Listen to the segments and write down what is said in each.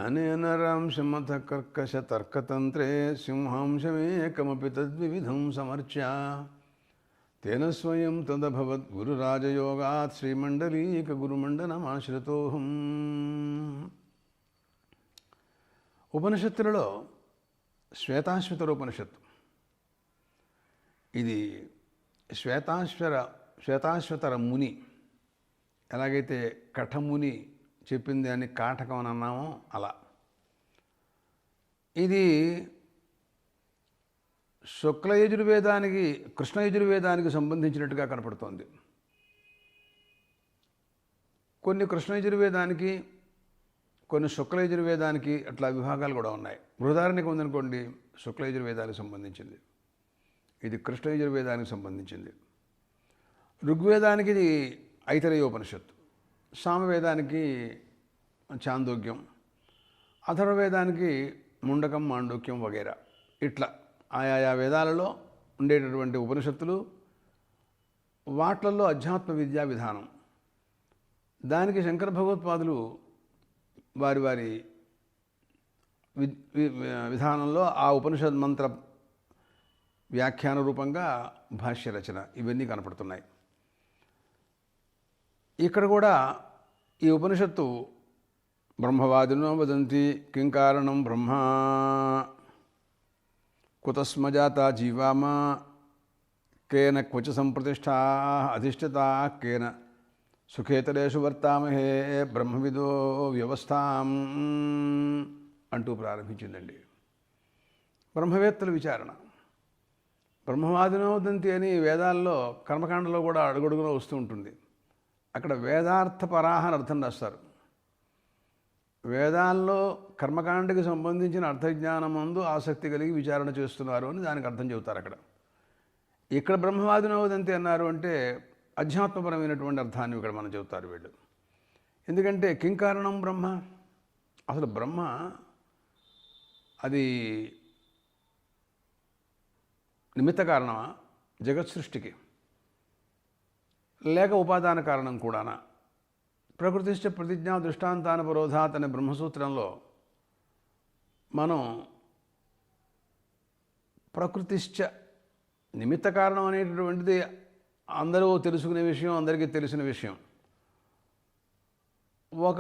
अनेन रांशमथ कर्कशतर्कतन्त्रे सिंहांशमेकमपि तद्विविधं समर्च्या तेन स्वयं तदभवत् गुरुराजयोगात् శ్రీమండలీకగురుమండనమాశ్రితోహం. ఉపనిషత్తులలో శ్వేతాశ్వతర ఉపనిషత్తు. ఇది శ్వేతాశ్వతర ముని, ఎలాగైతే కఠముని చెప్పింది అని కాటకం అని అన్నామో అలా. ఇది శుక్లయజుర్వేదానికి కృష్ణయజుర్వేదానికి సంబంధించినట్టుగా కనపడుతోంది. కొన్ని కృష్ణయజుర్వేదానికి, కొన్ని శుక్లయజుర్వేదానికి అట్లా విభాగాలు కూడా ఉన్నాయి. ఉదాహరణకు ఉందనుకోండి, శుక్లయజుర్వేదానికి సంబంధించింది, ఇది కృష్ణయజుర్వేదానికి సంబంధించింది. ఋగ్వేదానికి ఇది ఐతరేయోపనిషత్తు, సామవేదానికి చాందోగ్యం, అథర్వవేదానికి ముండకం, మాండూక్యం వగైరా. ఇట్లా ఆయా వేదాలలో ఉండేటటువంటి ఉపనిషత్తులు, వాట్లల్లో అధ్యాత్మ విద్యా విధానం. దానికి శంకర భగవత్పాదులు వారి వారి విధానంలో ఆ ఉపనిషద్ మంత్ర వ్యాఖ్యాన రూపంగా భాష్య రచన ఇవన్నీ కనపడుతున్నాయి. ఇక్కడ కూడా ఈ ఉపనిషత్తు బ్రహ్మవాదినో వదంతి కిం కారణం బ్రహ్మ కుతస్మజాత జీవామా కేన క్వచ సంప్రతిష్ఠా అధిష్ఠితా కేన సుఖేతరేషు వర్తామహే బ్రహ్మవిదో వ్యవస్థాం అంటూ ప్రారంభించిందండి. బ్రహ్మవేత్తల విచారణ. బ్రహ్మవాదినో వదంతి అని వేదాల్లో కర్మకాండలో కూడా అడుగడుగులో వస్తూ ఉంటుంది. అక్కడ వేదార్థ పరాహ అని అర్థం రాస్తారు. వేదాల్లో కర్మకాండకి సంబంధించిన అర్థజ్ఞానం ముందు ఆసక్తి కలిగి విచారణ చేస్తున్నారు అని దానికి అర్థం చెబుతారు. ఇక్కడ బ్రహ్మవాదినో వదంతి అన్నారు అంటే అధ్యాత్మపరమైనటువంటి అర్థాన్ని ఇక్కడ మనం చెబుతారు వీళ్ళు. ఎందుకంటే కిం కారణం బ్రహ్మ, అసలు బ్రహ్మ అది నిమిత్త కారణమా జగత్ సృష్టికి, లేక ఉపాదాన కారణం కూడానా? ప్రకృతిశ్చ ప్రతిజ్ఞా దృష్టాంతానుపరోధాత్ అనే బ్రహ్మసూత్రంలో మనం ప్రకృతిశ్చ నిమిత్త కారణం అనేటటువంటిది అందరూ తెలుసుకునే విషయం, అందరికీ తెలిసిన విషయం. ఒక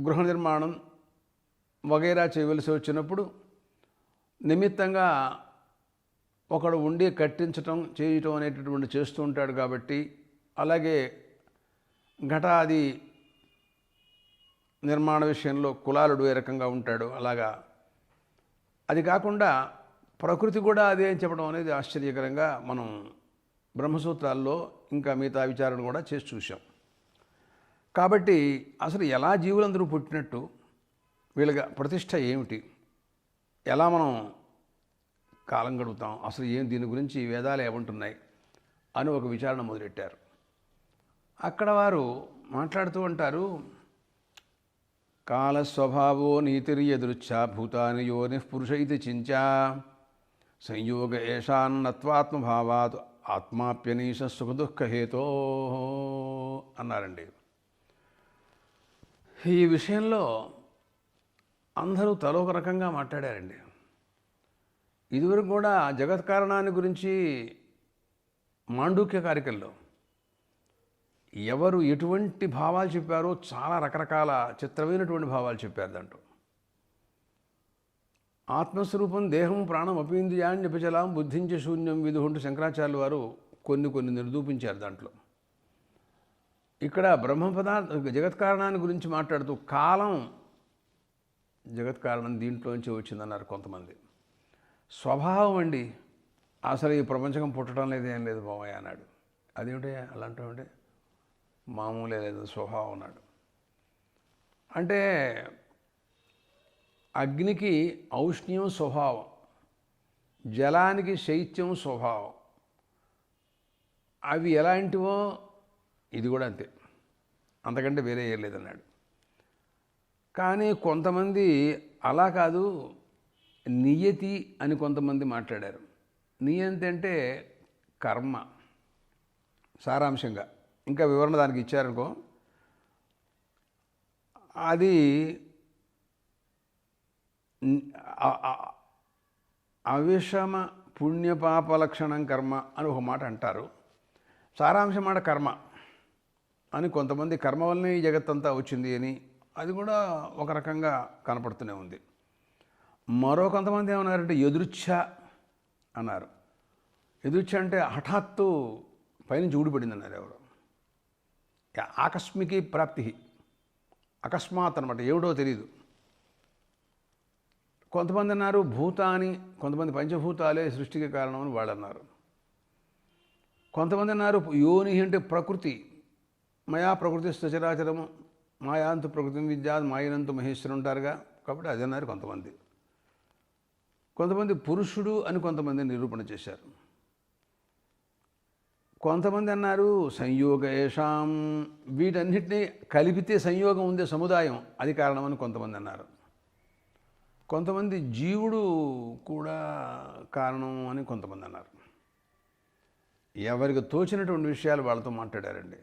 గృహ నిర్మాణం వగైరా చేయవలసి వచ్చినప్పుడు నిమిత్తంగా ఒకడు ఉండి కట్టించటం, చేయటం అనేటటువంటి చేస్తూ ఉంటాడు. కాబట్టి అలాగే ఘటాది నిర్మాణ విషయంలో కులాలుడు ఏ రకంగా ఉంటాడు అలాగా. అది కాకుండా ప్రకృతి కూడా అదే అని చెప్పడం అనేది ఆశ్చర్యకరంగా మనం బ్రహ్మసూత్రాల్లో ఇంకా మిగతా విచారణ కూడా చేసి చూసాం. కాబట్టి అసలు ఎలా జీవులందరూ పుట్టినట్టు, వీళ్ళ ప్రతిష్ట ఏమిటి, ఎలా మనం కాలం గడుపుతాం, అసలు ఏం దీని గురించి వేదాలు ఏమంటున్నాయి అని ఒక విచారణ మొదలెట్టారు. అక్కడ వారు మాట్లాడుతూ ఉంటారు, కాలస్వభావో నీతిర్యదృచ్ఛా భూతాని యోనిః పురుష ఇది చించా సంయోగ ఏషాన్నత్వాత్మభావాత్ ఆత్మాప్యనీశ సుఖదుఃఖహేతో అన్నారండి. ఈ విషయంలో అందరూ తలోక రకంగా మాట్లాడారండి. ఇదివరకు కూడా జగత్ కారణాన్ని గురించి మాండూక్య కారికల్లో ఎవరు ఎటువంటి భావాలు చెప్పారో చాలా రకరకాల చిత్రమైనటువంటి భావాలు చెప్పారు. దాంట్లో ఆత్మస్వరూపం దేహం ప్రాణం అపీంద్రియాణ్యపచలాం బుద్ధించ శూన్యం విదుహంటూ శంకరాచార్యులు వారు కొన్ని నిరూపించారు. దాంట్లో ఇక్కడ బ్రహ్మ పదార్థ జగత్ కారణాన్ని గురించి మాట్లాడుతూ కాలం జగత్ కారణం దీంట్లోంచి వచ్చిందన్నారు కొంతమంది. స్వభావం అండి, అసలు ఈ ప్రపంచకం పుట్టడం లేదు, ఏం లేదు బావయ్య అన్నాడు. అదేమిటి అలాంటి మామూలే లేదు, స్వభావం అన్నాడు. అంటే అగ్నికి ఔష్ణ్యం స్వభావం, జలానికి శైత్యం స్వభావం. అవి ఎలాంటివో ఇది కూడా అంతే, అంతకంటే వేరే ఏం లేదన్నాడు. కానీ కొంతమంది అలా కాదు, నియతి అని కొంతమంది మాట్లాడారు. నియతి అంటే కర్మ సారాంశంగా, ఇంకా వివరణ దానికి ఇచ్చారనుకో, అది అవిషమ పుణ్యపాప లక్షణం కర్మ అని ఒక మాట అంటారు. సారాంశం మాట కర్మ అని. కొంతమంది కర్మ వల్లనే ఈ జగత్తంతా వచ్చింది అని అది కూడా ఒక రకంగా కనపడుతూనే ఉంది. మరో కొంతమంది ఏమన్నారంటే ఎదురుచ్ఛ అన్నారు. ఎదురుచ్ఛ అంటే హఠాత్తు పైనుంచి ఊడిపడింది అన్నారు ఎవరు. ఆకస్మికీ ప్రాప్తి, అకస్మాత్ అనమాట, ఏమిటో తెలియదు. కొంతమంది అన్నారు భూతాని, కొంతమంది పంచభూతాలే సృష్టికి కారణం అని వాళ్ళు అన్నారు. కొంతమంది అన్నారు యోని అంటే ప్రకృతి, మయా ప్రకృతి సచరాచరము మాయాంతు ప్రకృతి విద్యా మాయనంతు మహేశ్వరు ఉంటారుగా, కాబట్టి అది అన్నారు కొంతమంది. కొంతమంది పురుషుడు అని కొంతమంది నిరూపణ చేశారు. కొంతమంది అన్నారు సంయోగ ఏషాం, వీటన్నిటినీ కలిపితే సంయోగం ఉందే సముదాయం, అది కారణమని కొంతమంది అన్నారు. కొంతమంది జీవుడు కూడా కారణం అని కొంతమంది అన్నారు. ఎవరికి తోచినటువంటి విషయాలు వాళ్ళతో మాట్లాడారండి.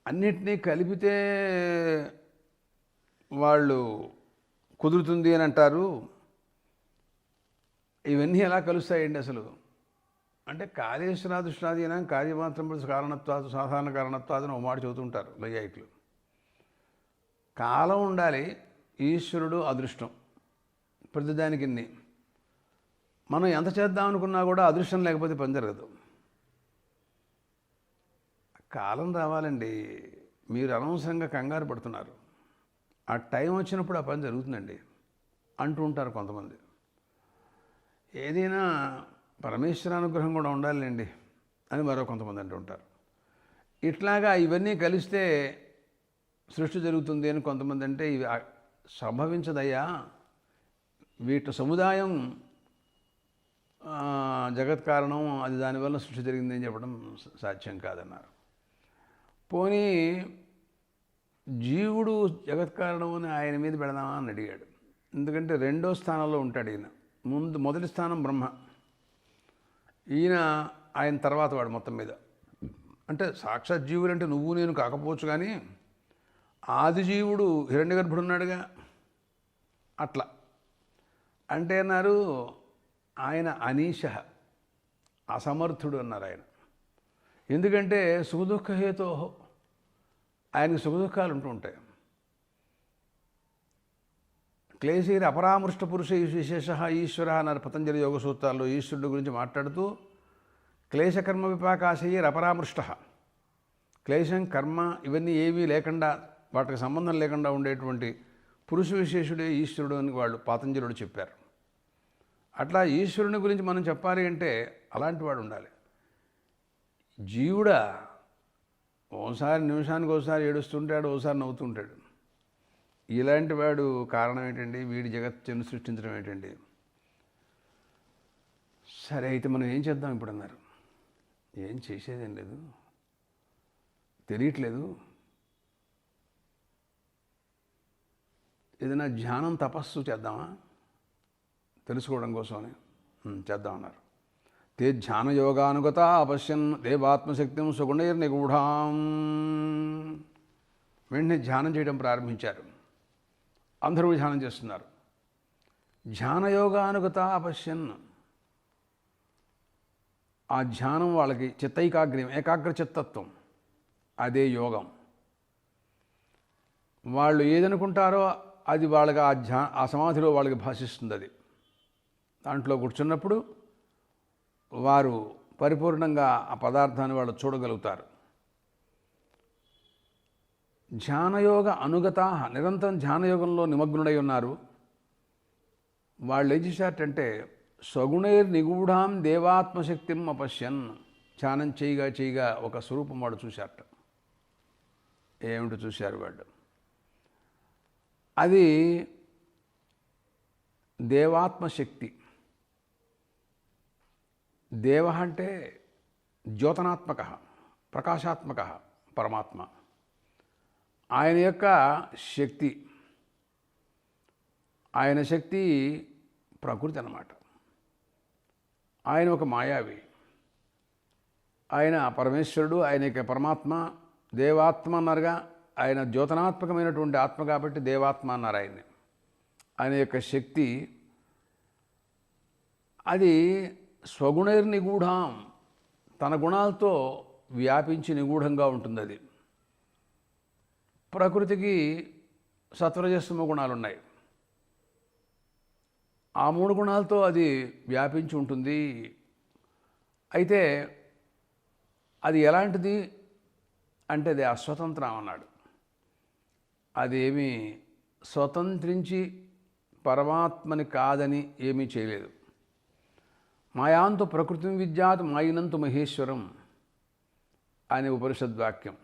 అన్నిటినీ కలిపితే వాళ్ళు కుదురుతుంది అని అంటారు. ఇవన్నీ ఎలా కలుస్తాయండి అసలు అంటే కార్యేశ్వరాదృష్టాదీనం కార్యమాత్రం కారణత్వాదు సాధారణ కారణత్వాదు అని ఒక మాట చెబుతుంటారు వైయాయికులు. కాలం ఉండాలి, ఈశ్వరుడు అదృష్టం, ప్రతిదానికి ఇన్ని. మనం ఎంత చేద్దాం అనుకున్నా కూడా అదృష్టం లేకపోతే పని జరగదు. కాలం రావాలండి. మీరు అనవసరంగా కంగారు పడుతున్నారు. ఆ టైం వచ్చినప్పుడు ఆ పని జరుగుతుందండి అంటూ ఉంటారు కొంతమంది. ఏదైనా పరమేశ్వరానుగ్రహం కూడా ఉండాలండి అని మరో కొంతమంది అంటూ ఉంటారు. ఇట్లాగా ఇవన్నీ కలిస్తే సృష్టి జరుగుతుంది అని కొంతమంది అంటే ఇవి సంభవించదయ్యా, వీటి సముదాయం జగత్ కారణం, అది దానివల్ల సృష్టి జరిగింది అని చెప్పడం సాధ్యం కాదన్నారు. పోనీ జీవుడు జగత్ కారణం అని ఆయన మీద పెడదామా అని అడిగాడు. ఎందుకంటే రెండో స్థానంలో ఉంటాడు ఈయన. మొదటి స్థానం బ్రహ్మ, ఈయన ఆయన తర్వాత వాడు మొత్తం మీద. అంటే సాక్షాత్ జీవులు అంటే నువ్వు నేను కాకపోవచ్చు, కానీ ఆది జీవుడు హిరణ్యగర్భుడు ఉన్నాడుగా, అట్లా అంటే అన్నారు ఆయన అనీశ, అసమర్థుడు అన్నారు ఆయన. ఎందుకంటే సుఖదుఃఖహేతో, ఆయనకి సుఖదుఖాలు ఉంటూ ఉంటాయి. క్లేశీర అపరామృష్ట పురుష విశేష ఈశ్వర అన్నారు పతంజలి యోగ సూత్రాల్లో. ఈశ్వరుడు గురించి మాట్లాడుతూ క్లేశకర్మ విపాకాశయర్ అపరామృష్ట, క్లేశం కర్మ ఇవన్నీ ఏమీ లేకుండా, వాటికి సంబంధం లేకుండా ఉండేటువంటి పురుష విశేషుడే ఈశ్వరుడు అని వాళ్ళు పతంజలుడు చెప్పారు. అట్లా ఈశ్వరుని గురించి మనం చెప్పాలి అంటే అలాంటి వాడు ఉండాలి. జీవుడా ఓసారి నిమిషానికి ఒకసారి ఏడుస్తుంటాడు, ఓసారి నవ్వుతుంటాడు. ఇలాంటి వాడు కారణం ఏంటండి? వీడి జగత్తును సృష్టించడం ఏంటండి? సరే అయితే మనం ఏం చేద్దాం ఇప్పుడు అన్నారు. ఏం చేసేదేం లేదు, తెలియట్లేదు, ఏదైనా ధ్యానం తపస్సు చేద్దామా తెలుసుకోవడం కోసమని చేద్దామన్నారు. తే ధ్యానయోగానుగత అపశ్యన్ దేవాత్మశక్తిం సుగుణైర్నిగూఢాం. వెంటనే ధ్యానం చేయడం ప్రారంభించారు. అందరూ ధ్యానం చేస్తున్నారు. ధ్యానయోగానుగత అపశ్యన్, ఆ ధ్యానం వాళ్ళకి చిత్తైకాగ్ర్యం, ఏకాగ్ర చిత్తత్వం, అదే యోగం. వాళ్ళు ఏదనుకుంటారో అది వాళ్ళకి ఆ సమాధిలో వాళ్ళకి భాషిస్తుంది. అది దాంట్లో కూర్చున్నప్పుడు వారు పరిపూర్ణంగా ఆ పదార్థాన్ని వాళ్ళు చూడగలుగుతారు. ధ్యానయోగ అనుగత, నిరంతరం ధ్యానయోగంలో నిమగ్నుడై ఉన్నారు. వాళ్ళు ఏం చేశారంటే సగుణైర్ నిగూఢాం దేవాత్మశక్తిం అపశ్యన్, ధ్యానం చేయగా చేయగా ఒక స్వరూపం వాడు చూశారట. ఏమిటి చూశారు వాళ్ళు? అది దేవాత్మశక్తి. దేవ అంటే ద్యోతనాత్మక, ప్రకాశాత్మక పరమాత్మ. ఆయన యొక్క శక్తి, ఆయన శక్తి ప్రకృతి అన్నమాట. ఆయన ఒక మాయావి, ఆయన పరమేశ్వరుడు, ఆయన యొక్క పరమాత్మ. దేవాత్మ అన్నారుగా, ఆయన ద్యోతనాత్మకమైనటువంటి ఆత్మ కాబట్టి దేవాత్మ అన్నారు ఆయన్ని. అనే యొక్క శక్తి అది స్వగుణైర్నిగూఢం, తన గుణాలతో వ్యాపించి నిగూఢంగా ఉంటుంది. అది ప్రకృతికి సత్వరజస్తమ గుణాలు ఉన్నాయి. ఆ 3 గుణాలతో అది వ్యాపించి ఉంటుంది. అయితే అది ఎలాంటిది అంటే అది అస్వతంత్రం అన్నాడు. అదేమీ స్వతంత్రించి పరమాత్మని కాదని ఏమీ చేయలేదు. మాయాంతు ప్రకృతిం విద్యాత్ మాయినంతు మహేశ్వరం అనే ఉపనిషద్వాక్యం.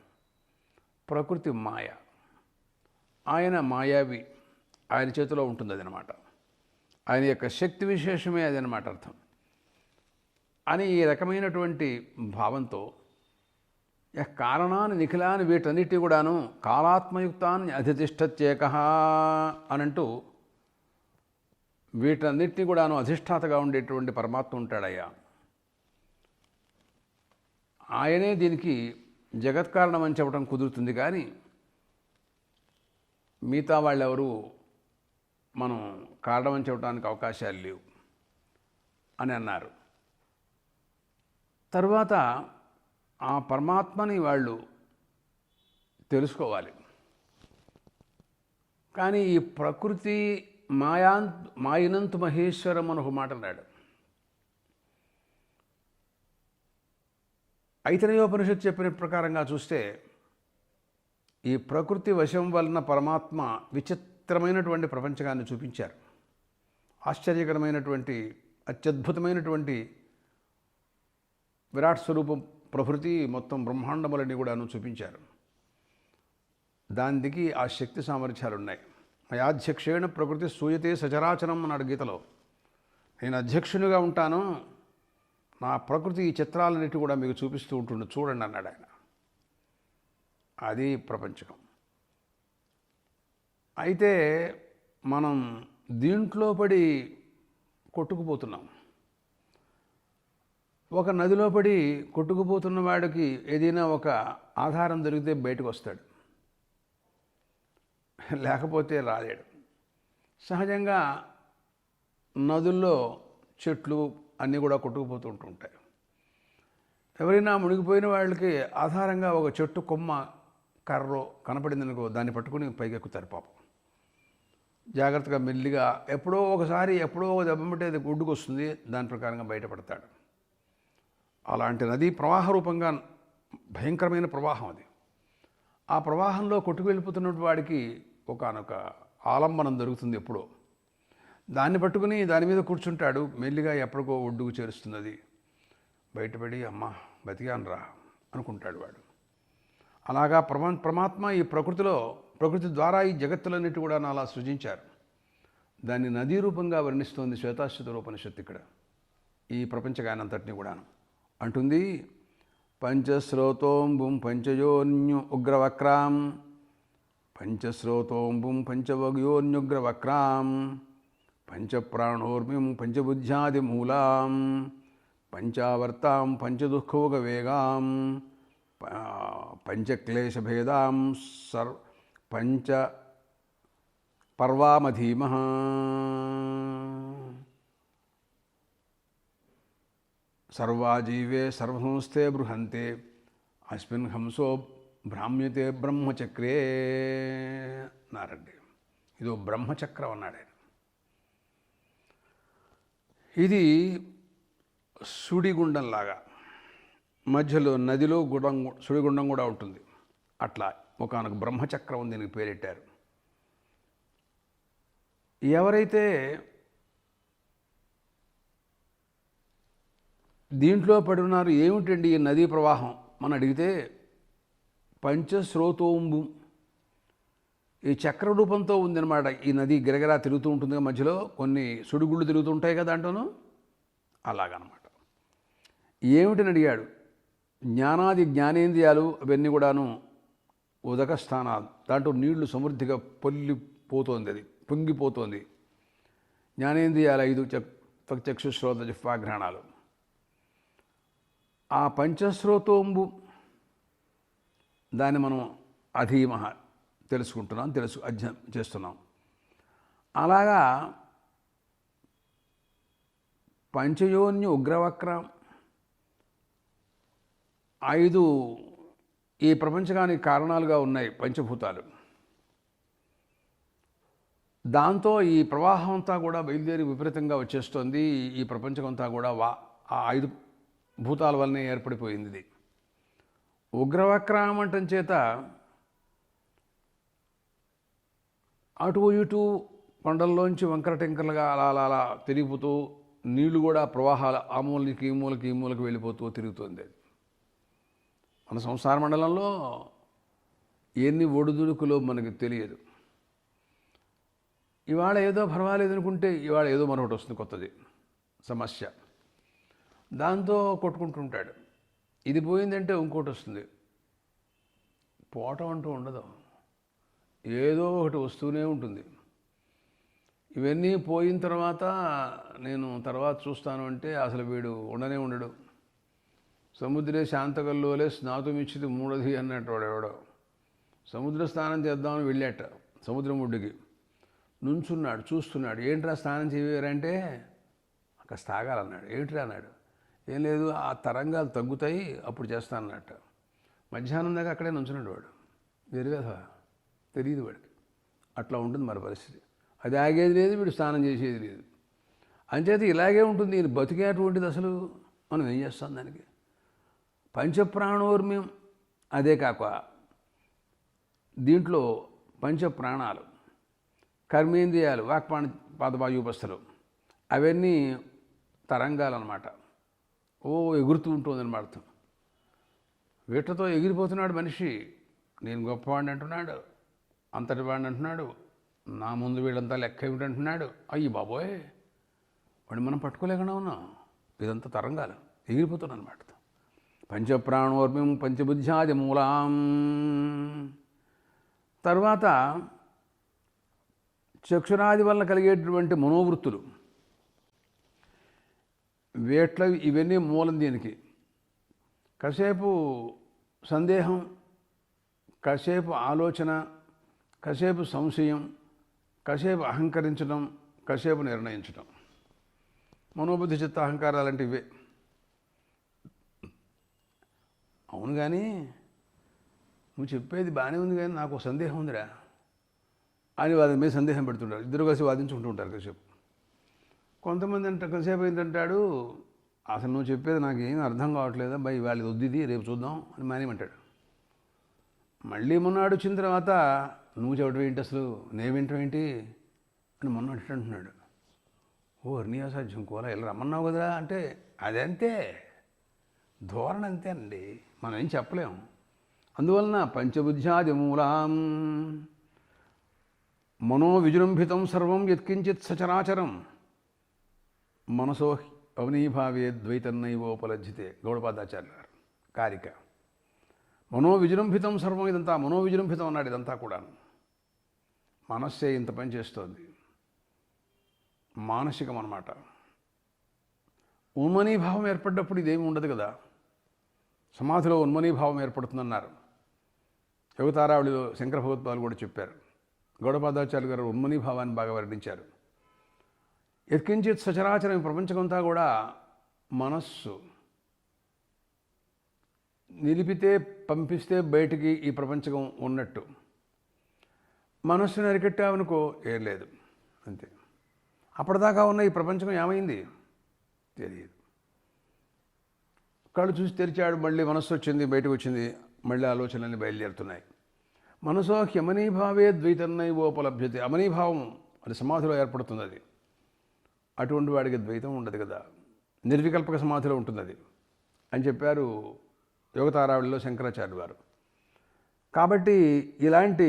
ప్రకృతి మాయ, ఆయన మాయావి, ఆయన చేతిలో ఉంటుంది అదనమాట. ఆయన యొక్క శక్తి విశేషమే అదనమాట అర్థం. అని ఈ రకమైనటువంటి భావంతో కారణాన్ని నిఖిలాన్ని వీటన్నిటి కూడాను కాలాత్మయుక్తాన్ని అధితిష్టత్యేక అనంటూ వీటన్నిటిని కూడాను అధిష్టాతగా ఉండేటువంటి పరమాత్మ ఉంటాడయ్యా. ఆయనే దీనికి జగత్కారణం అని చెప్పడం కుదురుతుంది. కానీ మిగతా వాళ్ళెవరూ మనం కారణం అని చెప్పడానికి అవకాశాలు లేవు అని అన్నారు. తరువాత ఆ పరమాత్మని వాళ్ళు తెలుసుకోవాలి. కానీ ఈ ప్రకృతి మాయినంతు మహేశ్వరం అని ఒక మాట అన్నాడు. ఐతరేయోపనిషత్తు చెప్పిన ప్రకారంగా చూస్తే ఈ ప్రకృతి వశం వలన పరమాత్మ విచిత్రమైనటువంటి ప్రపంచకాన్ని చూపించారు. ఆశ్చర్యకరమైనటువంటి అత్యద్భుతమైనటువంటి విరాట్ స్వరూపం ప్రభృతి మొత్తం బ్రహ్మాండములని కూడాను చూపించారు. దానికి ఆ శక్తి సామర్థ్యాలు ఉన్నాయి. మయాధ్యక్షేణ ప్రకృతి సూయతే సచరాచరం అన్నాడు గీతలో. నేను అధ్యక్షునిగా ఉంటాను, నా ప్రకృతి ఈ చిత్రాలన్నిటి కూడా మీకు చూపిస్తూ ఉంటుండే, చూడండి అన్నాడు ఆయన. అది ప్రపంచకం. అయితే మనం దీంట్లో పడి కొట్టుకుపోతున్నాం. ఒక నదిలో పడి కొట్టుకుపోతున్న వాడికి ఏదైనా ఒక ఆధారం దొరికితే బయటకు వస్తాడు, లేకపోతే రాలేడు. సహజంగా నదుల్లో చెట్లు అన్నీ కూడా కొట్టుకుపోతూ ఉంటుంటాయి. ఎవరైనా మునిగిపోయిన వాళ్ళకి ఆధారంగా ఒక చెట్టు కొమ్మ కర్రో కనపడిందనుకో, దాన్ని పట్టుకుని పైకెక్కుతారు పాపం. జాగ్రత్తగా మెల్లిగా ఎప్పుడో ఒక దెబ్బంటే అది ఒడ్డుకు వస్తుంది, దాని ప్రకారంగా బయటపడతాడు. అలాంటి నది ప్రవాహ రూపంగా భయంకరమైన ప్రవాహం అది. ఆ ప్రవాహంలో కొట్టుకు వెళ్ళిపోతున్నటువంటి వాడికి ఒకానొక ఆలంబనం దొరుకుతుంది ఎప్పుడో. దాన్ని పట్టుకుని దాని మీద కూర్చుంటాడు. మెల్లిగా ఎప్పటికో ఒడ్డుకు చేరుస్తున్నది. బయటపడి అమ్మ బతికానురా అనుకుంటాడు వాడు. అలాగా పరమాత్మ ఈ ప్రకృతి ద్వారా ఈ జగత్తులన్నిటి కూడా అలా సృజించారు. దాన్ని నదీ రూపంగా వర్ణిస్తోంది శ్వేతాశ్వతరోపనిషత్తు. ఇక్కడ ఈ ప్రపంచగానంతటిని కూడాను అంటుంది. పంచశ్రోతోంబుం పంచయోన్యు ఉగ్రవక్రాం, పంచశ్రోతోంబుం పంచవగ్యోన్యుగ్రవక్రాం, పంచప్రాణోర్మిం పంచబుద్ధ్యాదిమూలాం, పంచావర్తాం పంచదుఃఖోగవేగాం, పంచక్లేశభేదాం పంచ పర్వామధీమః. సర్వాజీవే సర్వసంస్థే బృహంతే అస్మిన్ హంసో భ్రామ్యతే బ్రహ్మచక్రే నారండి. ఇదో బ్రహ్మచక్రం అన్నాడు ఆయన. ఇది సుడిగుండంలాగా మధ్యలో నదిలో సుడిగుండం కూడా ఉంటుంది. అట్లా ఒకనొక బ్రహ్మచక్రం దీనికి పేరెట్టారు. ఎవరైతే దీంట్లో పడి ఉన్నారు, ఏమిటండి ఈ నదీ ప్రవాహం అని అడిగితే పంచశ్రోతోంబు, ఈ చక్ర రూపంతో ఉందన్నమాట. ఈ నది గిరగిరా తిరుగుతూ ఉంటుంది, మధ్యలో కొన్ని సుడిగుళ్ళు తిరుగుతూ ఉంటాయి కదా దాంట్లోనూ, అలాగనమాట. ఏమిటని అడిగాడు. జ్ఞానేంద్రియాలు అవన్నీ కూడాను ఉదక స్థానాలు, దాంట్లో నీళ్లు సమృద్ధిగా పొల్లిపోతోంది, అది పొంగిపోతోంది. జ్ఞానేంద్రియాలు 5 చక్షుశ్రోత జిహ్వాఘ్రాణాలు. ఆ పంచశ్రోతోంబు దాన్ని మనం అధీమః అధ్యయనం చేస్తున్నాం. అలాగా పంచయోన్య ఉగ్రవక్రం 5 ఈ ప్రపంచకానికి కారణాలుగా ఉన్నాయి పంచభూతాలు. దాంతో ఈ ప్రవాహం అంతా కూడా బయలుదేరి విపరీతంగా వచ్చేస్తుంది. ఈ ప్రపంచం అంతా కూడా ఆ 5 భూతాల వల్లనే ఏర్పడిపోయింది. ఇది ఉగ్రవక్రామంటం చేత అటు ఇటు కొండల్లోంచి వంకర టెంకర్లుగా అలా అలా అలా తిరిగిపోతూ నీళ్లు కూడా ప్రవాహాలు ఆ మూలకి ఈ మూలకి ఈ మూలకి వెళ్ళిపోతూ తిరుగుతుంది. మన సంసార మండలంలో ఎన్ని ఒడిదుడుకులో మనకు తెలియదు. ఇవాళ ఏదో పర్వాలేదు అనుకుంటే ఇవాళ ఏదో మరొకటి వస్తుంది కొత్తది సమస్య. దాంతో కొట్టుకుంటుంటాడు. ఇది పోయిందంటే ఇంకోటి వస్తుంది. పోవటం అంటూ ఉండదు, ఏదో ఒకటి వస్తూనే ఉంటుంది. ఇవన్నీ పోయిన తర్వాత నేను తర్వాత చూస్తాను అంటే అసలు వీడు ఉండనే ఉండడు. సముద్రే శాంతకల్లోలే స్నాతుమిచ్చిది మూడది అన్నట్టు వాడెవడో సముద్ర స్నానం చేద్దామని వెళ్ళాట. సముద్రం ఒడ్డుకి నుంచున్నాడు, చూస్తున్నాడు. ఏంట్రా స్నానం చేయరంటే అక్కడ తాగాలన్నాడు. ఏంట్రా అన్నాడు. ఏం లేదు, ఆ తరంగాలు తగ్గుతాయి అప్పుడు చేస్తాను అన్నట్ట. మధ్యాహ్నం దాకా అక్కడే నుంచున్నాడు వాడు. వేరు కదా, తెలియదు వాడికి. అట్లా ఉంటుంది మరి పరిస్థితి. అది ఆగేది లేదు, వీడు స్నానం చేసేది లేదు. అంచేత ఇలాగే ఉంటుంది. ఈయన బతికేటువంటిది అసలు మనం ఏం చేస్తాం దానికి. పంచప్రాణోర్మ్యం అదే కాక దీంట్లో పంచప్రాణాలు, కర్మేంద్రియాలు, వాక్పాణ పాదవాయుపస్థలు అవన్నీ తరంగాలు అన్నమాట. ఎగురుతూ ఉంటుందన్నమాట అర్థం. వీటితో ఎగిరిపోతున్నాడు మనిషి. నేను గొప్పవాడిని అంటున్నాడు, అంతటి వాడిని అంటున్నాడు, నా ముందు వీళ్ళంతా లెక్క ఏమిటంటున్నాడు. అయ్యి బాబోయ్, వాడిని మనం పట్టుకోలేకుండా ఉన్నాం. ఇదంతా తరంగాలు ఎగిరిపోతున్నాను అన్నమాట. పంచప్రాణోర్మ్యం పంచబుద్ధ్యాది మూలాం. తర్వాత చక్షురాది వల్ల కలిగేటువంటి మనోవృత్తులు, ఇవన్నీ మూలం. దీనికి కాసేపు సందేహం, కాసేపు ఆలోచన, కాసేపు సంశయం, కాసేపు అహంకరించడం, కాసేపు నిర్ణయించడం. మనోబుద్ధి చిత్త అహంకారాలంటే ఇవే. అవును కానీ నువ్వు చెప్పేది బాగానే ఉంది కానీ నాకు సందేహం ఉందిరా అని వారి మీద సందేహం పెడుతుంటారు. ఇద్దరు కలిసి వాదించుకుంటూ ఉంటారు కాసేపు. కొంతమంది కాసేపు ఏంటంటాడు, అసలు నువ్వు చెప్పేది నాకు ఏం అర్థం కావట్లేదా బై, వాళ్ళు వద్దిది రేపు చూద్దాం అని మానేమంటాడు. మళ్ళీ మొన్నాడు వచ్చిన తర్వాత నువ్వు చెప్పడం ఏంటి, అసలు నేను వింటం ఏంటి అని మొన్న అంటున్నాడు. అర్నియాసాధ్యం కోలా ఇలా రమ్మన్నావు కదరా అంటే అదంతే, ధోరణి అంతే అండి, మనం ఏం చెప్పలేము. అందువలన పంచబుద్ధ్యాది మూలాం మనోవిజృంభితం సర్వం యత్కించిత్ సచరాచరం మనసో అవనీభావే ద్వైతన్నైవోపలజ్జితే. గౌడపాదాచార్య గారు కారిక. మనోవిజృంభితం సర్వం, ఇదంతా మనోవిజృంభితం అన్నాడు. ఇదంతా కూడా మనస్సే ఇంత పని చేస్తోంది, మానసికం అన్నమాట. ఉన్మనీభావం ఏర్పడ్డప్పుడు ఇదేమి ఉండదు కదా. సమాధిలో ఉన్మనీభావం ఏర్పడుతుందన్నారు. యువతారావళిలో శంకర భగవత్పాదులు కూడా చెప్పారు. గౌడపాదాచార్య గారు ఉన్మనీభావాన్ని బాగా వర్ణించారు. యత్కించిత్ సచరాచరం, ప్రపంచమంతా కూడా మనస్సు నిలిపితే పంపిస్తే బయటికి ఈ ప్రపంచం ఉన్నట్టు. మనస్సుని అరికట్టామనుకో ఏం లేదు, అంతే. అప్పటిదాకా ఉన్న ఈ ప్రపంచం ఏమైంది తెలియదు. కళ్ళు చూసి తెరిచాడు, మళ్ళీ మనస్సు వచ్చింది, బయటకు వచ్చింది, మళ్ళీ ఆలోచనలన్నీ బయలుదేరుతున్నాయి. మనసో హ్యమనీభావే ద్వైతన్నైవోపలభ్యతే. అమనీభావం అది సమాధిలో ఏర్పడుతుంది. అది అటువంటి వాడికి ద్వైతం ఉండదు కదా, నిర్వికల్పక సమాధిలో ఉంటుంది అది అని చెప్పారు యోగతారావళిలో శంకరాచార్య వారు. కాబట్టి ఇలాంటి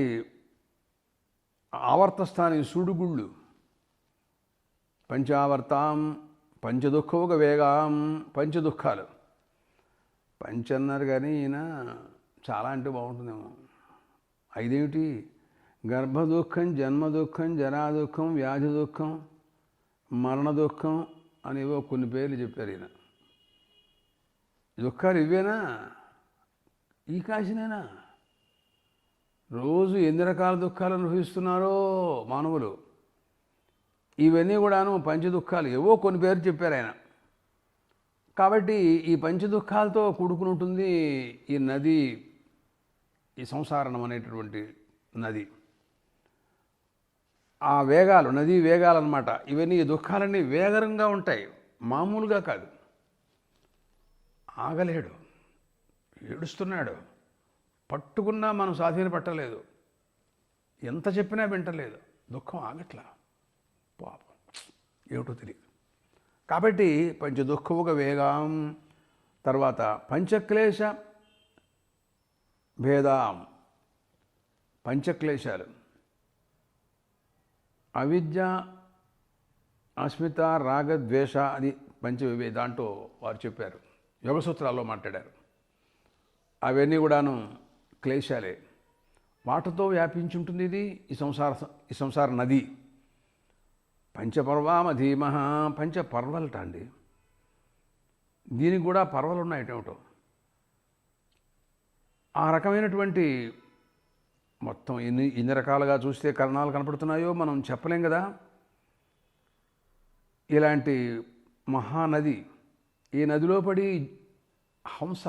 ఆవర్తస్థాని సుడుగుళ్ళు, పంచావర్తాం పంచదుఃఖోగ వేగాం, పంచదుఃఖాలు పంచన్నారు కానీ ఈయన చాలా అంటే బాగుంటుందేమో. 5 ఏమిటి? గర్భ దుఃఖం, జన్మ దుఃఖం, జరా దుఃఖం, వ్యాధి దుఃఖం, మరణ దుఃఖం అనేవో కొన్ని పేర్లు చెప్పారు ఈయన. దుఃఖాలు ఇవేనా? ఈ కాసినేనా? రోజు ఎన్ని రకాల దుఃఖాలు అనుభవిస్తున్నారో మానవులు. ఇవన్నీ కూడాను పంచదుఖాలు, ఏవో కొన్ని పేరు చెప్పారు ఆయన. కాబట్టి ఈ పంచదుఖాలతో కూడుకుని ఉంటుంది ఈ నది, ఈ సంసారణం అనేటటువంటి నది. ఆ వేగాలు, నదీ వేగాలు అన్నమాట. ఇవన్నీ ఈ దుఃఖాలన్నీ వేగరంగా ఉంటాయి, మామూలుగా కాదు. ఆగలేడు, ఏడుస్తున్నాడు, పట్టుకున్నా మనం స్వాధీన పట్టలేదు, ఎంత చెప్పినా వింటలేదు, దుఃఖం ఆగట్లా, పాపం ఏమిటో తెలియదు. కాబట్టి పంచదుఃఖముగ వేగాం, తర్వాత పంచక్లేశ భేదాం, పంచక్లేశాలు, అవిద్య, అస్మిత, రాగద్వేష, అది పంచవివే దాంట్లో వారు చెప్పారు, యోగ సూత్రాల్లో మాట్లాడారు. అవన్నీ కూడాను క్లేశాలే, వాటితో వ్యాపించి ఉంటుంది ఇది ఈ సంసార నది. పంచపర్వామధీమః, పంచపర్వలట అండి. దీనికి కూడా పర్వలు ఉన్నాయటేమిటో. ఆ రకమైనటువంటి మొత్తం ఎన్ని రకాలుగా చూస్తే కరణాలు కనపడుతున్నాయో మనం చెప్పలేం కదా. ఇలాంటి మహానది, ఈ నదిలో పడి హంస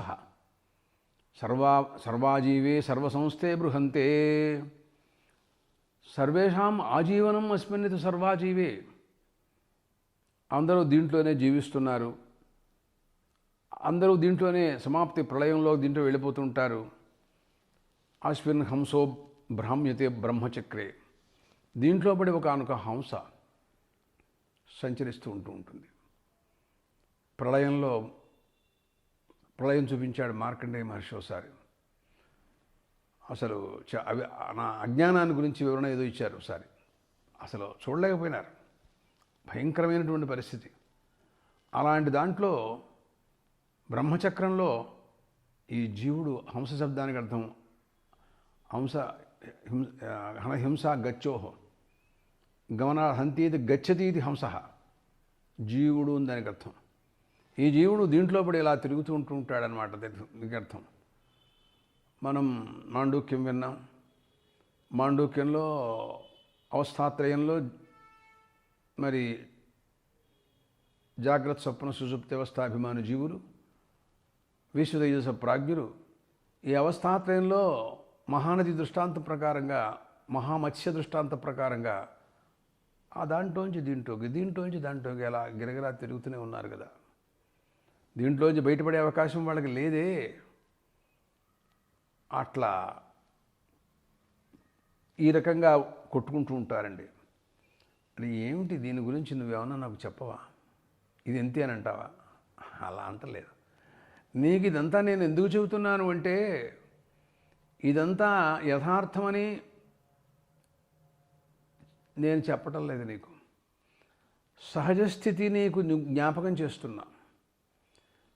సర్వాజీవే సర్వసంస్థే బృహంతే, సర్వేషాం ఆజీవనం అస్మిన్నితి సర్వాజీవే, అందరూ దీంట్లోనే జీవిస్తున్నారు, అందరూ దీంట్లోనే సమాప్తి ప్రళయంలో దీంట్లో వెళ్ళిపోతుంటారు. అస్మిన్ హంసో భ్రామ్యతే బ్రహ్మచక్రే, దీంట్లో పడి ఒకనొక హంస సంచరిస్తూ ఉంటుంది. ప్రళయం చూపించాడు మార్కండేయ మహర్షి ఒకసారి. అసలు అవి నా అజ్ఞానాన్ని గురించి వివరణ ఏదో ఇచ్చారు ఒకసారి, అసలు చూడలేకపోయినారు, భయంకరమైనటువంటి పరిస్థితి. అలాంటి దాంట్లో బ్రహ్మచక్రంలో ఈ జీవుడు, హంస శబ్దానికి అర్థం హంస, హింస గచ్చోహో, గమనా హంతీతి గచ్చతీతి హంస, జీవుడు అని దానికి అర్థం. ఈ జీవుడు దీంట్లో పడి ఇలా తిరుగుతూ ఉంటాడనమాట, దీనికి అర్థం. మనం మాండూక్యం విన్నాం. మాండూక్యంలో అవస్థాత్రయంలో మరి జాగ్రత్త, స్వప్న, సుషుప్తి అవస్థాభిమాని జీవులు, విశ్వతేజస ప్రాజ్ఞులు. ఈ అవస్థాత్రయంలో మహానది దృష్టాంతం ప్రకారంగా, మహామత్స్య దృష్టాంత ప్రకారంగా ఆ దాంట్లోంచి దీంట్లోంచి దాంట్లోకి ఎలా గిరగిరా తిరుగుతూనే ఉన్నారు కదా. దీంట్లోంచి బయటపడే అవకాశం వాళ్ళకి లేదే. అట్లా ఈ రకంగా కొట్టుకుంటూ ఉంటారండి. అది ఏమిటి, దీని గురించి నువ్వేమన్నా నాకు చెప్పవా, ఇది ఎంతే అని అంటావా? అలా అంటలేదు. నీకు ఇదంతా నేను ఎందుకు చెబుతున్నాను అంటే, ఇదంతా యథార్థమని నేను చెప్పటం లేదు నీకు, సహజస్థితి నీకు జ్ఞాపకం చేస్తున్నా.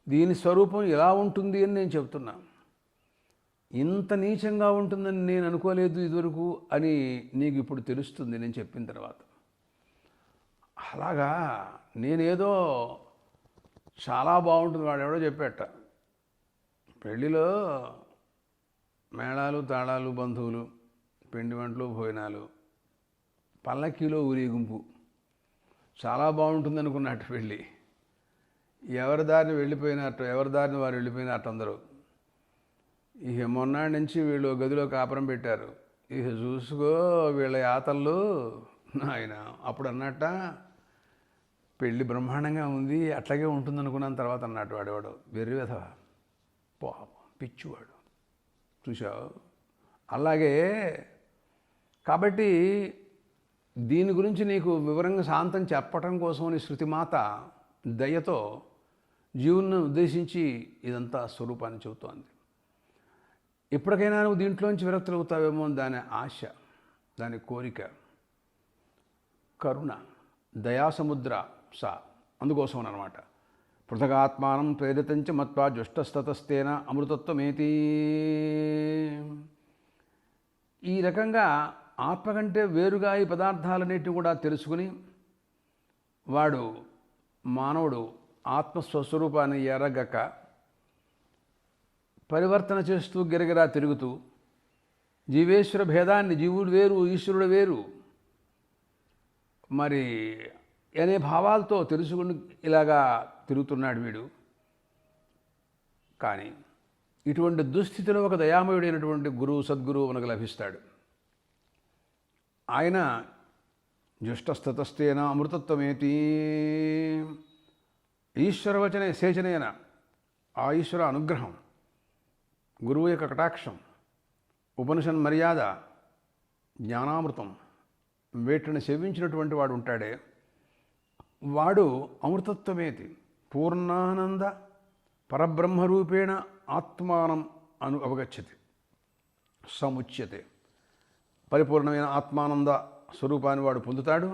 దీని స్వరూపం ఎలా ఉంటుంది అని నేను చెప్తున్నా. ఇంత నీచంగా ఉంటుందని నేను అనుకోలేదు ఇదివరకు అని నీకు ఇప్పుడు తెలుస్తుంది నేను చెప్పిన తర్వాత. అలాగా నేనేదో చాలా బాగుంటుంది, వాడు ఎవడో చెప్పేట, పెళ్ళిలో మేళాలు, తాళాలు, బంధువులు, పిండి వంటలు, భోజనాలు, పల్లకీలో ఊరేగింపు, చాలా బాగుంటుంది అనుకున్నట్టు పెళ్ళి. ఎవరి దారిని వెళ్ళిపోయినట్టు, ఎవరి దారిని వారు వెళ్ళిపోయినట్టు అందరూ. ఇక మొన్నటి నుంచి వీళ్ళు గదిలో కాపురం పెట్టారు. ఇక చూసుకో వీళ్ళ యాతల్లో ఆయన. అప్పుడు అన్నట్ట పెళ్ళి బ్రహ్మాండంగా ఉంది, అట్లాగే ఉంటుంది అనుకున్నాను. తర్వాత అన్నట్టు వాడేవాడు వెర్రివేధ, పాపం పిచ్చివాడు, చూసావు. అలాగే కాబట్టి దీని గురించి నీకు వివరంగా శాంతం చెప్పటం కోసమని శృతిమాత దయతో జీవులను ఉద్దేశించి ఇదంతా స్వరూపాన్ని చెబుతోంది. ఎప్పటికైనా నువ్వు దీంట్లోంచి విరక్తులవుతావేమో అని దాని ఆశ, దాని కోరిక, కరుణ, దయాసముద్ర సా, అందుకోసం అనమాట. పృథగాత్మానం ప్రేరితంచ మత్వా జుష్టస్తతస్తేన అమృతత్వమేతి. ఈ రకంగా ఆత్మ కంటే వేరుగా ఈ పదార్థాలన్నిటిని కూడా తెలుసుకుని వాడు, మానవుడు ఆత్మస్వస్వరూపాన్ని ఎరగక పరివర్తన చేస్తూ గిరగిరా తిరుగుతూ జీవేశ్వర భేదాన్ని, జీవుడు వేరు ఈశ్వరుడు వేరు, మరి అనే భావాలతో తెలుసుకుని ఇలాగా తిరుగుతున్నాడు వీడు. కానీ ఇటువంటి దుస్థితిలో ఒక దయామయుడైనటువంటి గురువు, సద్గురువు మనకు లభిస్తాడు. ఆయన జుష్టస్తతస్తేన అమృతత్వమేతి, ఈశ్వరవచనే సేచనైన ఆ ఈశ్వర అనుగ్రహం, గురువు యొక్క కటాక్షం, ఉపనిషన్ మర్యాద, జ్ఞానామృతం వీటిని సేవించినటువంటి వాడు ఉంటాడే, వాడు అమృతత్వమేతి పూర్ణానంద పరబ్రహ్మరూపేణ ఆత్మానం అవగచ్చతి సముచ్యతే. పరిపూర్ణమైన ఆత్మానంద స్వరూపాన్ని వాడు పొందుతాడు.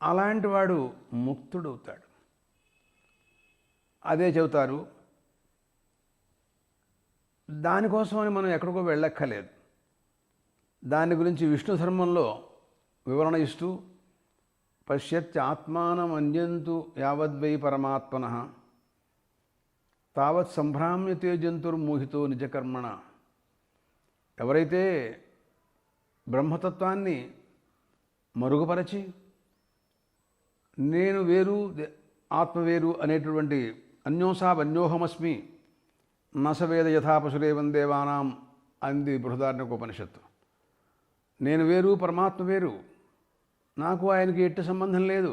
అలాంటి వాడు ముక్తుడవుతాడు. అదే చెబుతారు. దానికోసమని మనం ఎక్కడికో వెళ్ళక్కర్లేదు. దాని గురించి విష్ణు ధర్మంలో వివరణ ఇస్తూ, పశ్యత్యాత్మానం అన్యంతు యావద్వై పరమాత్మనః తావత్ సంభ్రామ్యతే జంతుర్మోహితో నిజకర్మణ. ఎవరైతే బ్రహ్మతత్వాన్ని మరుగుపరచి నేను వేరు ఆత్మ వేరు అనేటువంటి అన్యోసావన్యోహమస్మి నసవేద యథాపశురేవం దేవానాం అంది బృహదారణ్యకోపనిషత్తు. నేను వేరు, పరమాత్మ వేరు, నాకు ఆయనకి ఎట్టి సంబంధం లేదు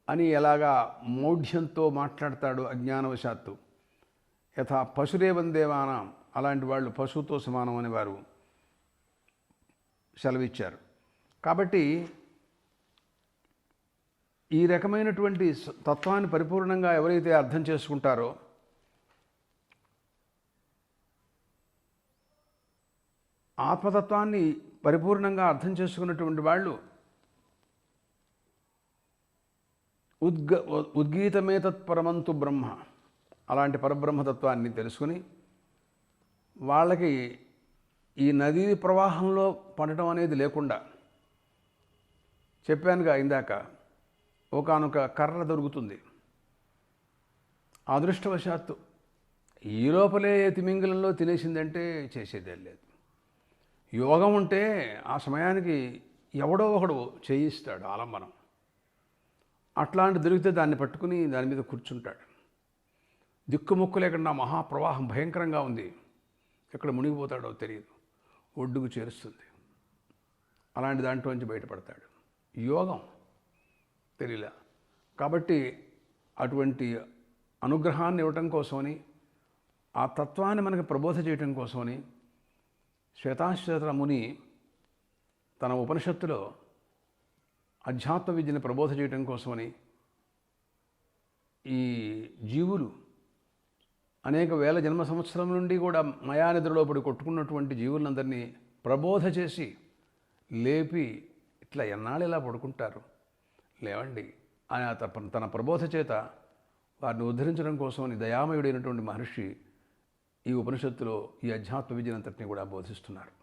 అని ఎలాగా మౌఢ్యంతో మాట్లాడతాడు అజ్ఞానవశాత్తు. యథా పశురేవం దేవానాం, అలాంటి వాళ్ళు పశువుతో సమానం అని వారు సెలవిచ్చారు. కాబట్టి ఈ రకమైనటువంటి తత్వాన్ని పరిపూర్ణంగా ఎవరైతే అర్థం చేసుకుంటారో ఆత్మతత్వాన్ని పరిపూర్ణంగా అర్థం చేసుకున్నటువంటి వాళ్ళు ఉద్గీతమే తత్పరమంతు బ్రహ్మ, అలాంటి పరబ్రహ్మతత్వాన్ని తెలుసుకుని వాళ్ళకి ఈ నదీ ప్రవాహంలో పడటం అనేది లేకుండా, చెప్పానుగా ఇందాక, ఒకానొక కర్ర దొరుకుతుంది. అదృష్టవశాత్తు ఈ లోపలే తిమింగలంలో తినేసిందంటే చేసేదే లేదు. యోగం ఉంటే ఆ సమయానికి ఎవడో ఒకడు చేయిస్తాడు ఆలంబనం. అట్లాంటి దొరికితే దాన్ని పట్టుకుని దాని మీద కూర్చుంటాడు. దిక్కుముక్కు లేకుండా మహాప్రవాహం భయంకరంగా ఉంది, ఎక్కడ మునిగిపోతాడో తెలియదు, ఒడ్డుకు చేరుస్తుంది. అలాంటి దాంట్లోంచి బయటపడతాడు. యోగం తెలియలే. కాబట్టి అటువంటి అనుగ్రహాన్ని ఇవ్వటం కోసమని, ఆ తత్వాన్ని మనకి ప్రబోధ చేయటం కోసమని శ్వేతాశ్వత ముని తన ఉపనిషత్తులో అధ్యాత్మ విద్యను ప్రబోధ చేయటం కోసమని ఈ జీవులు అనేక వేల జన్మ సంవత్సరం నుండి కూడా మయానిద్రలో పడి కొట్టుకున్నటువంటి జీవులందరినీ ప్రబోధ చేసి లేపి, ఇట్లా ఎన్నాళ్ళు ఇలా పడుకుంటారు, లేవండి అని తన ప్రబోధ చేత వారిని ఉద్ధరించడం కోసమని దయామయుడైనటువంటి మహర్షి ఈ ఉపనిషత్తులో ఈ అధ్యాత్మ విద్యనంతటినీ కూడా బోధిస్తున్నారు.